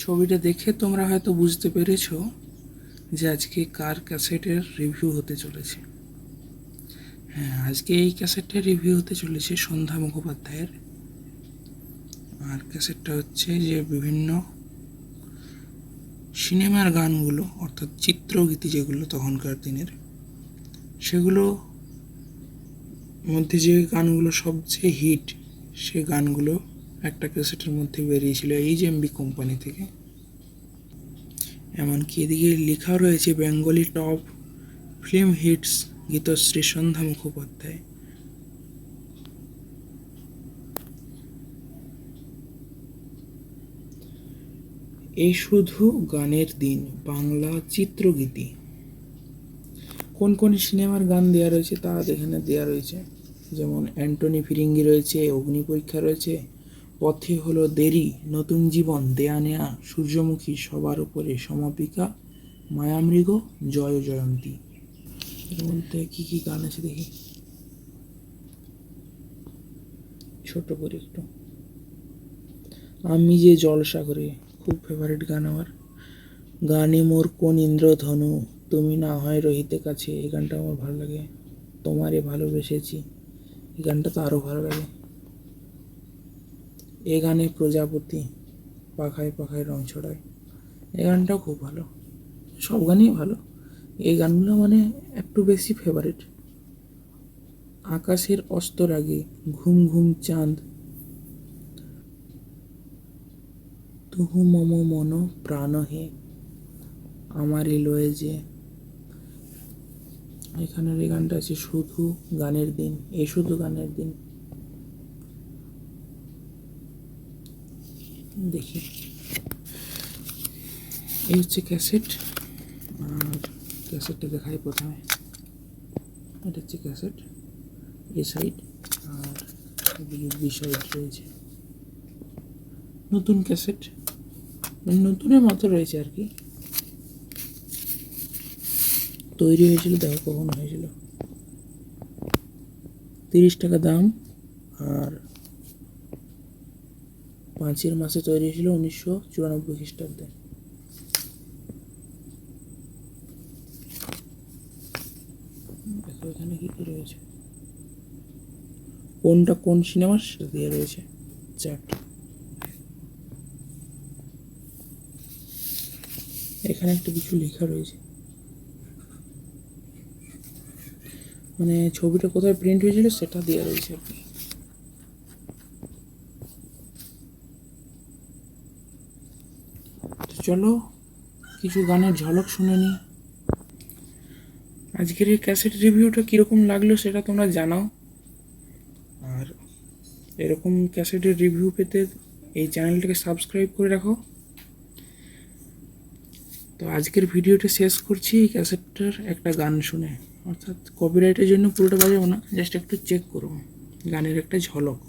ছবিটা দেখে তোমরা হয়তো বুঝতে পেরেছো যে আজকে কার ক্যাসেটের রিভিউ হতে চলেছে। হ্যাঁ, আজকে এই ক্যাসেটটার রিভিউ হতে চলেছে সন্ধ্যা মুখোপাধ্যায়ের। আর ক্যাসেটটা হচ্ছে যে বিভিন্ন সিনেমার গানগুলো, অর্থাৎ চিত্রগীতি যেগুলো তখনকার দিনের, সেগুলো মধ্যে যে গানগুলো সবচেয়ে হিট, সে গানগুলো একটা ক্যাসেটের মধ্যে বেরিয়েছিল এইচএমভি কোম্পানি থেকে। এমনকি এদিকে লেখা রয়েছে Bengali top film hits Geetashri Sandhya Mukhopadhyay. এই শুধু গানের দিন বাংলা চিত্রগীতি। কোন কোন সিনেমার গান দেওয়া রয়েছে তা এখানে দেওয়া রয়েছে, যেমন অ্যান্টনি ফিরিঙ্গি রয়েছে, অগ্নি পরীক্ষা রয়েছে, পথে হলো দেরি, নতুন জীবন, দেয়া নেয়া, সূর্যমুখী, সবার উপরে, সমাপিকা, মায়ামৃগ, জয় জয়ন্তী। এর মধ্যে কি কি গান আছে দেখি, ছোট করে একটু। আমি যে জলসাগরে, খুব ফেভারিট গান আমার। গানে মোর কোন ইন্দ্রধনু, তুমি না হয় রহিতে কাছে, এই গানটা আমার ভালো লাগে। তোমারে ভালোবেসেছি, এই গানটা তো আরও ভালো লাগে। এ গানে প্রজাপতি, পাখায় পাখায় রং ছড়ায়, এই গানটাও খুব ভালো। সব গানই ভালো, এই গানগুলো মানে একটু বেশি ফেভারিট। আকাশের অস্তর আগে, ঘুম ঘুম চাঁদ, তুহু মম মন প্রাণ হে, আমারে লয়ে যে। এখানের এই গানটা আছে শুধু গানের দিন, এ শুধু গানের দিন। দেখি, এই হচ্ছে ক্যাসেট। আর ক্যাসেটটা দেখাই প্রথমে, এটা হচ্ছে ক্যাসেট এ সাইড, আর এদিকে বি সাইড রয়েছে। নতুন ক্যাসেট, নতুনের মতো রয়েছে আর কি। তৈরি হয়েছিল, দেখো কখন হয়েছিল, 30 টাকা দাম। আর 5 মাসে তৈরি হয়েছিল 1994 খ্রিস্টাব্দে। দেখো এখানে কি কি রয়েছে, কোনটা কোন সিনেমার সেটা দিয়ে রয়েছে চার্ট। এখানে একটা কিছু লেখা রয়েছে, মানে ছবিটা কোথায় প্রিন্ট হয়েছিল সেটা দেওয়া রয়েছে আর কি। চলো কিছু গানের ঝলক শুনে নিই। আজকের এই ক্যাসেট রিভিউটা কীরকম লাগলো সেটা তোমরা জানাও। আর এরকম ক্যাসেটের রিভিউ পেতে এই চ্যানেলটাকে সাবস্ক্রাইব করে রাখো। তো আজকের ভিডিওটা শেষ করছি এই ক্যাসেটটার একটা গান শুনে, অর্থাৎ কপিরাইটের জন্য পুরোটা বাজাবো না, জাস্ট একটু চেক করবো গানের একটা ঝলক।